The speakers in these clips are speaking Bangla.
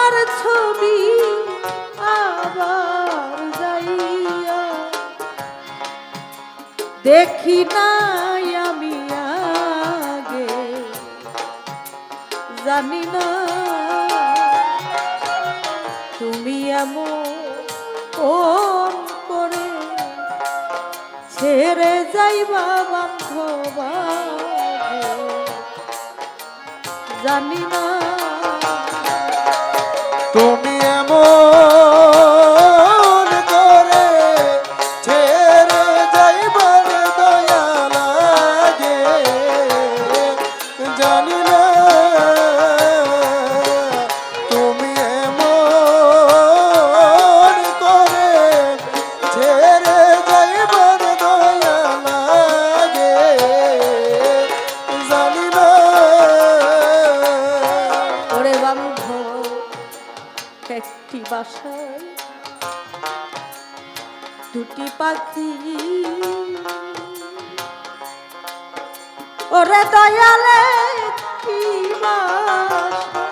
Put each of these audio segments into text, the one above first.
তোমার ছবি আবার যাইয়া দেখি নাই আমি আগে, জানি না তুমি এমন করে ছেড়ে যাইবা বান্ধবা, জানি না তুমি এমন করে ছেড়ে যাইবার দয়া লাগে, জানি না তুমি এমন করে ছেড়ে যাইবার দয়া লাগে, জানি না। ওরে বান্ধব একটি বাসায় দুটি পাখি, ওরে দয়ালে কি বাসা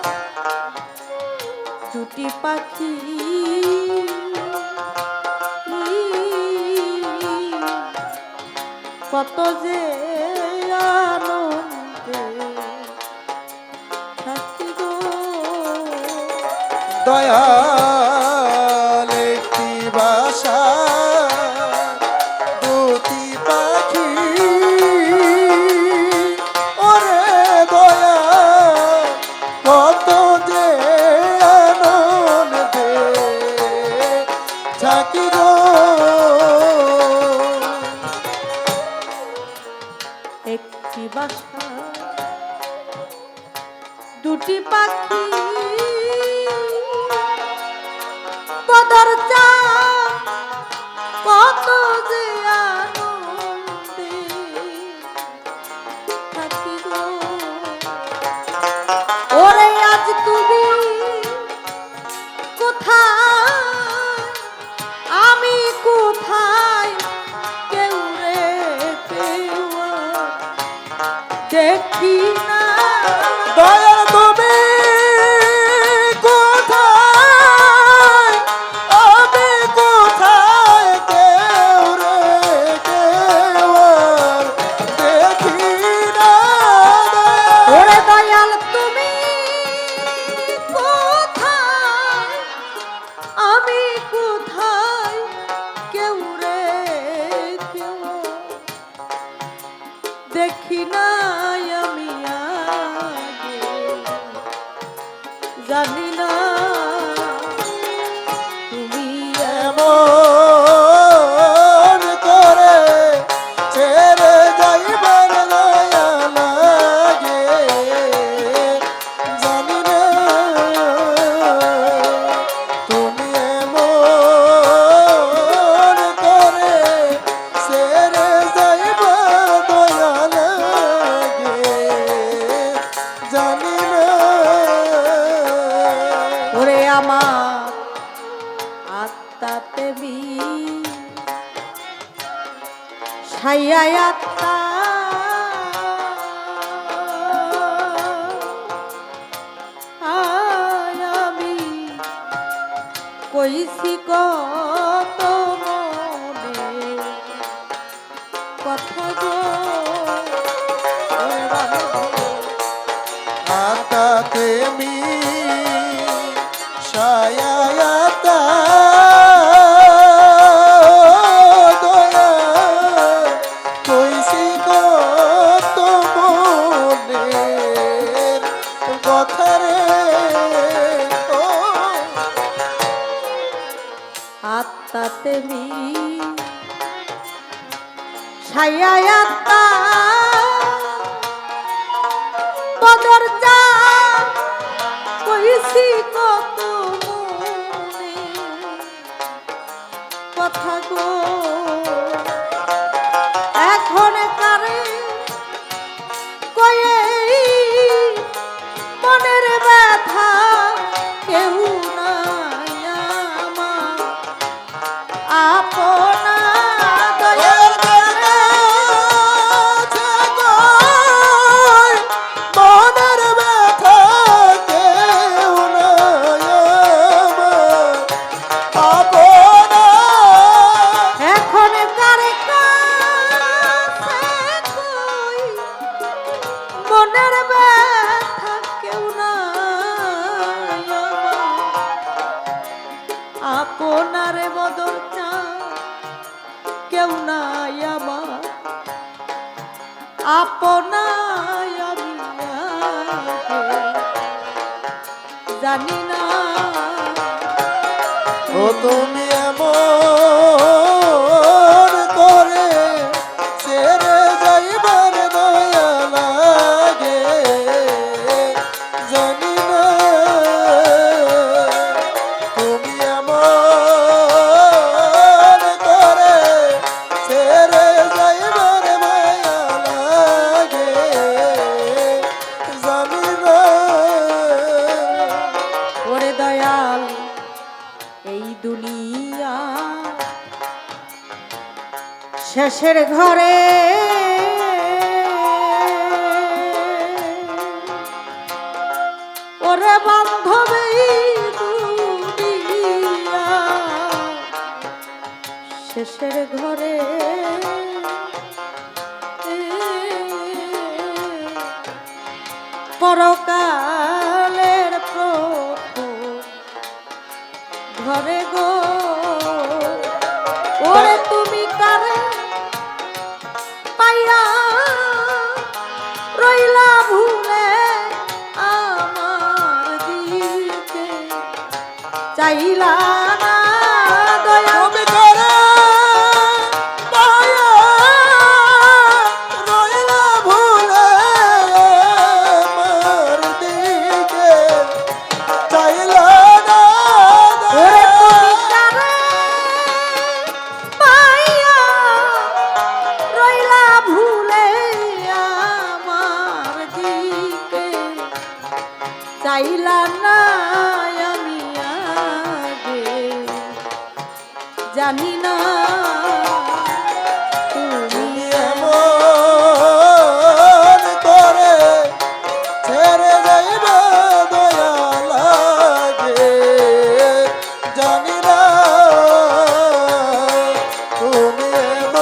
দুটি পাখি, কত যে আনন্দে থাকি গো। দয়াল একটি বাসা দুটি পাখি, ওরে দয়া কত যে আনন্দে থাকি গো। একটি বাসা দুটি পাখি, কদর চা কত যে আনন্দে থাকি গো। ওরে আজ তুমি কোথায়, আমি কোথায়, কেউ রে কেউ দেখি না। দয়া তুমি কোথায়, আমি কোথায়, কেউ রে কেউ আর দেখি না। ওরে দয়াল তুমি কোথায়, আমি কোথায়, কেউ রে কেউ দেখি নাই আমি আগে, জানি না তুমি এমন করে ছেড়ে যাইবার দয়া লাগে, জানি না তুমি এমন করে ছেড়ে যাইবার দয়া লাগে, জানি না। ওরে আমার আত্মাতে বি ছাইয়ায় আত্মা, আমি কইছি কত মনে কথা গো। ওরে বান্ধব আতাতে মি ছায়ায়াতা দয়া কইছি কত মনের কথা রে, ও আত্মাতে মি ছায়ায় আত্মা, বদর যা কইছি কত মনে কথা গো। এখন কারে কয়ে মনের ব্যথা, কেউ নাই আমার আপনা, দয়াল জানি না ও তুমি এমন করে ছেড়ে যাইবার দয়া লাগে জানি না তুমি এমন করে ছেড়ে যাইবার মায়া লাগে জানি না ওরে দয়াল এই দুনিয়া শেষের ঘরে ওরে বান্ধবী দুনিয়া শেষের ঘরে পরকালের প্রথম ঘরে গো ওরে তুমি কারে পাইয়া রইলা ভুলে আমার দিকে চাইলা না দয়া তুমি করে পায়া রইলা ভুলে আমার দিকে চাইলা না ওরে তুমি কারে পাইয়া রইলা ভুলে আমার দিকে চাইলা না আমি আগে জানি না তুমি এমন করে ছেড়ে যাইবা দয়া লাগে জানি না তুমি এমন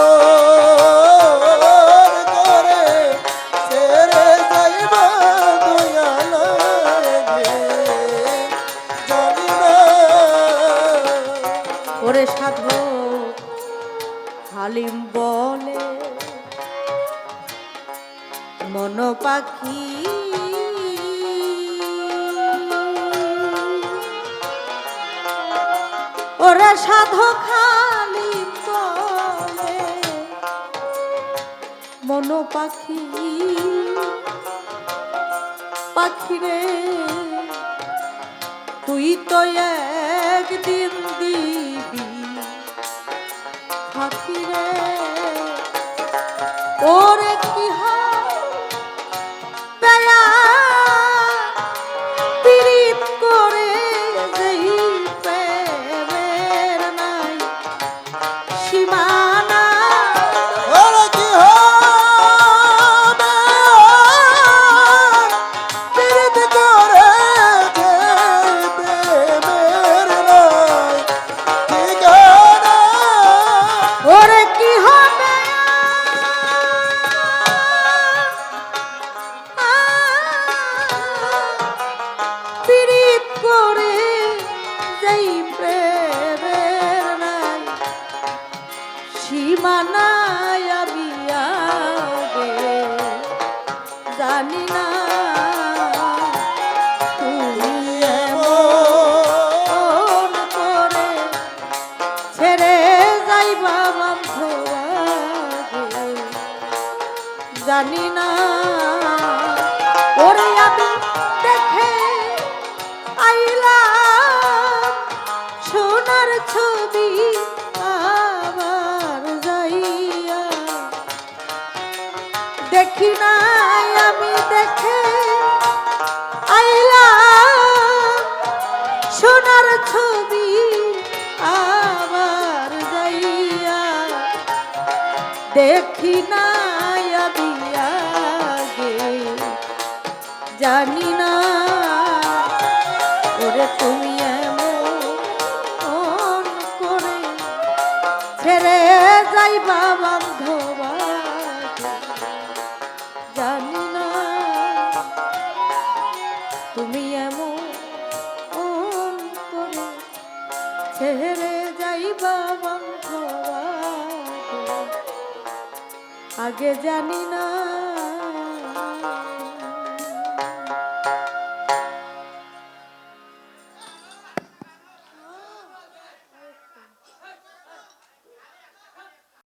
করে ছেড়ে যাইবা দয়া লাগে জানি না ওরে সাধু হালিম বলে মন পাখি ওরে সাধু খালি বলে মন পাখি পাখিরে তুই তো একদিন দিবি পাখিরে ওরে কি বেলা পীড়িত করে যেই প্রেমের নাই সীমানা ওরে কি হবে পীড়িত করে যে প্রেমের নাই ঠিকানা ওরে কি হবে পীড়িত করে যেই প্রেমের নাই সীমানায় আমি আগে জানি না তুমি এমন করে ছেড়ে যাইবা বান্ধব আগে জানি না ওরে আমি দেখে আইলাম সোনার ছবি আবার যাইয়া দেখি নাই আমি দেখে আইলাম সোনার ছবি আবার যাইয়া দেখি নাই আমি আগে জানি না ওরে তুমি এমন করে ছেড়ে যাইবা বান্ধব আগে জানি না তুমি এমন করে ছেড়ে যাইবা বান্ধব আগে জানি না।